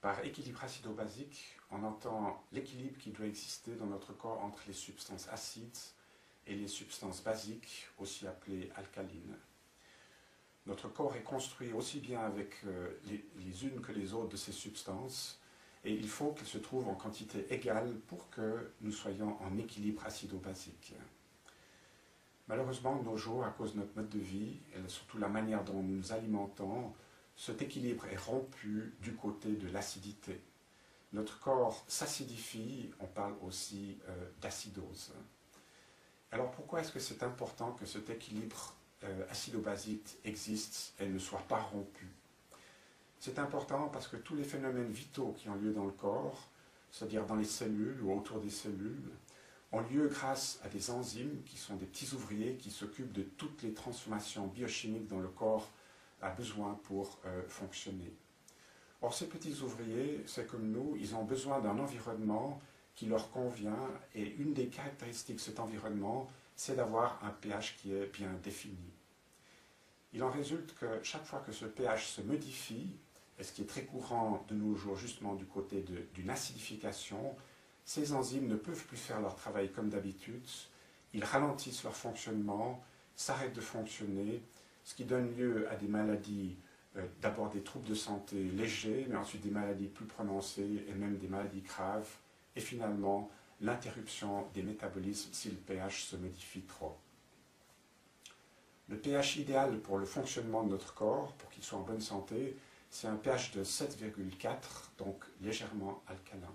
Par équilibre acido-basique, on entend l'équilibre qui doit exister dans notre corps entre les substances acides et les substances basiques, aussi appelées alcalines. Notre corps est construit aussi bien avec les unes que les autres de ces substances, et il faut qu'elles se trouvent en quantité égale pour que nous soyons en équilibre acido-basique. Malheureusement, de nos jours, à cause de notre mode de vie, et surtout la manière dont nous nous alimentons, cet équilibre est rompu du côté de l'acidité. Notre corps s'acidifie, on parle aussi d'acidose. Alors pourquoi est-ce que c'est important que cet équilibre acido-basique existe et ne soit pas rompu? C'est important parce que tous les phénomènes vitaux qui ont lieu dans le corps, c'est-à-dire dans les cellules ou autour des cellules, ont lieu grâce à des enzymes qui sont des petits ouvriers qui s'occupent de toutes les transformations biochimiques dont le corps a besoin pour fonctionner. Or, ces petits ouvriers, c'est comme nous, ils ont besoin d'un environnement qui leur convient, et une des caractéristiques de cet environnement, c'est d'avoir un pH qui est bien défini. Il en résulte que chaque fois que ce pH se modifie, et ce qui est très courant de nos jours justement du côté d'une acidification, ces enzymes ne peuvent plus faire leur travail comme d'habitude, ils ralentissent leur fonctionnement, s'arrêtent de fonctionner, ce qui donne lieu à des maladies, d'abord des troubles de santé légers, mais ensuite des maladies plus prononcées et même des maladies graves, et finalement l'interruption des métabolismes si le pH se modifie trop. Le pH idéal pour le fonctionnement de notre corps, pour qu'il soit en bonne santé, c'est un pH de 7,4, donc légèrement alcalin.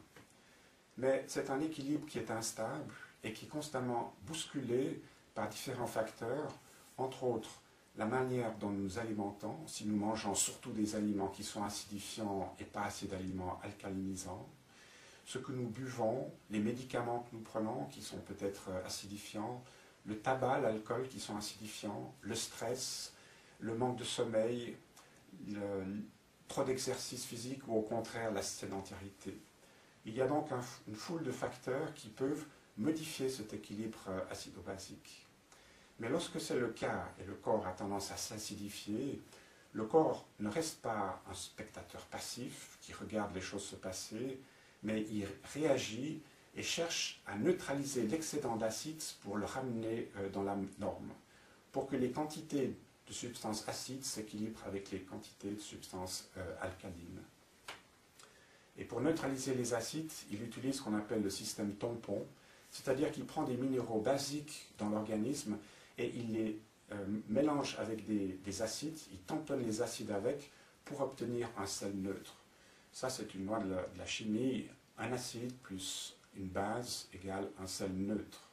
Mais c'est un équilibre qui est instable et qui est constamment bousculé par différents facteurs, entre autres la manière dont nous nous alimentons, si nous mangeons surtout des aliments qui sont acidifiants et pas assez d'aliments alcalinisants, ce que nous buvons, les médicaments que nous prenons qui sont peut-être acidifiants, le tabac, l'alcool qui sont acidifiants, le stress, le manque de sommeil, trop d'exercice physique ou au contraire la sédentarité. Il y a donc une foule de facteurs qui peuvent modifier cet équilibre acido-basique. Mais lorsque c'est le cas et le corps a tendance à s'acidifier, le corps ne reste pas un spectateur passif qui regarde les choses se passer, mais il réagit et cherche à neutraliser l'excédent d'acide pour le ramener dans la norme, pour que les quantités de substances acides s'équilibrent avec les quantités de substances alcalines. Et pour neutraliser les acides, il utilise ce qu'on appelle le système tampon, c'est-à-dire qu'il prend des minéraux basiques dans l'organisme et il les mélange avec des acides, il tamponne les acides avec pour obtenir un sel neutre. Ça, c'est une loi de la chimie. Un acide plus une base égale un sel neutre.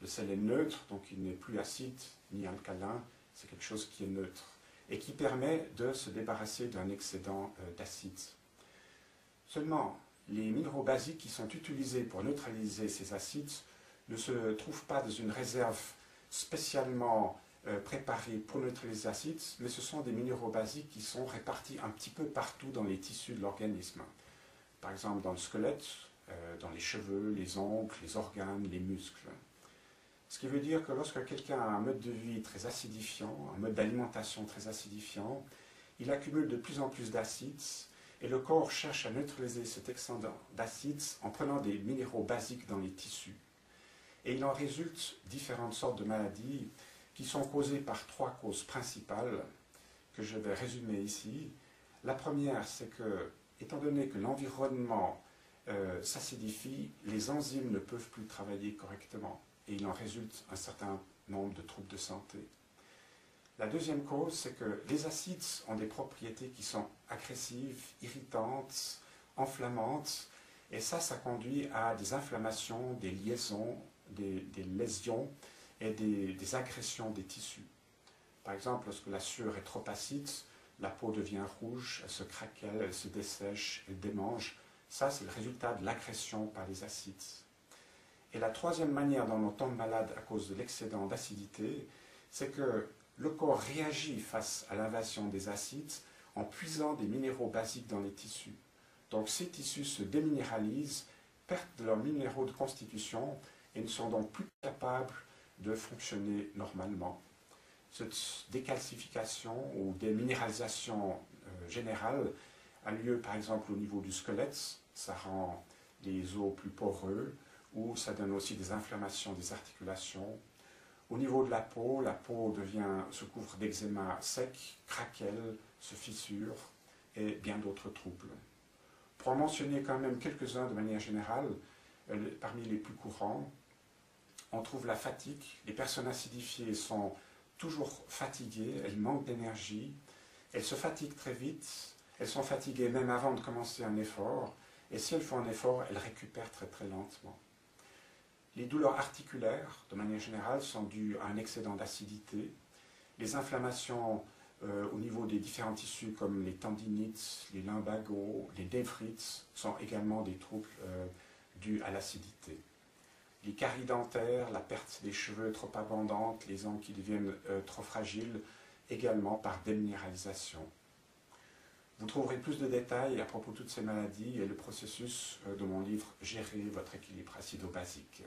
Le sel est neutre, donc il n'est plus acide ni alcalin, c'est quelque chose qui est neutre et qui permet de se débarrasser d'un excédent d'acide. Seulement, les minéraux basiques qui sont utilisés pour neutraliser ces acides ne se trouvent pas dans une réserve spécialement préparée pour neutraliser les acides, mais ce sont des minéraux basiques qui sont répartis un petit peu partout dans les tissus de l'organisme. Par exemple, dans le squelette, dans les cheveux, les ongles, les organes, les muscles. Ce qui veut dire que lorsque quelqu'un a un mode de vie très acidifiant, un mode d'alimentation très acidifiant, il accumule de plus en plus d'acides et le corps cherche à neutraliser cet excédent d'acides en prenant des minéraux basiques dans les tissus. Et il en résulte différentes sortes de maladies qui sont causées par trois causes principales que je vais résumer ici. La première, c'est que, étant donné que l'environnement s'acidifie, les enzymes ne peuvent plus travailler correctement et il en résulte un certain nombre de troubles de santé. La deuxième cause, c'est que les acides ont des propriétés qui sont agressives, irritantes, enflammantes, et ça conduit à des inflammations, des liaisons, des lésions et des agressions des tissus. Par exemple, lorsque la sueur est trop acide, la peau devient rouge, elle se craquelle, elle se dessèche, elle démange. Ça, c'est le résultat de l'agression par les acides. Et la troisième manière dont on tombe malade à cause de l'excédent d'acidité, c'est que le corps réagit face à l'invasion des acides en puisant des minéraux basiques dans les tissus. Donc ces tissus se déminéralisent, perdent de leurs minéraux de constitution et ne sont donc plus capables de fonctionner normalement. Cette décalcification ou déminéralisation générale a lieu par exemple au niveau du squelette, ça rend les os plus poreux, ou ça donne aussi des inflammations des articulations. Au niveau de la peau se couvre d'eczéma sec, craquelle, se fissure et bien d'autres troubles. Pour en mentionner quand même quelques-uns de manière générale, parmi les plus courants, on trouve la fatigue. Les personnes acidifiées sont toujours fatiguées, elles manquent d'énergie, elles se fatiguent très vite, elles sont fatiguées même avant de commencer un effort, et si elles font un effort, elles récupèrent très très lentement. Les douleurs articulaires, de manière générale, sont dues à un excédent d'acidité. Les inflammations au niveau des différents tissus, comme les tendinites, les lumbagos, les néphrites, sont également des troubles dus à l'acidité. Les caries dentaires, la perte des cheveux trop abondante, les ongles qui deviennent trop fragiles, également par déminéralisation. Vous trouverez plus de détails à propos de toutes ces maladies et le processus de mon livre « Gérer votre équilibre acido-basique ».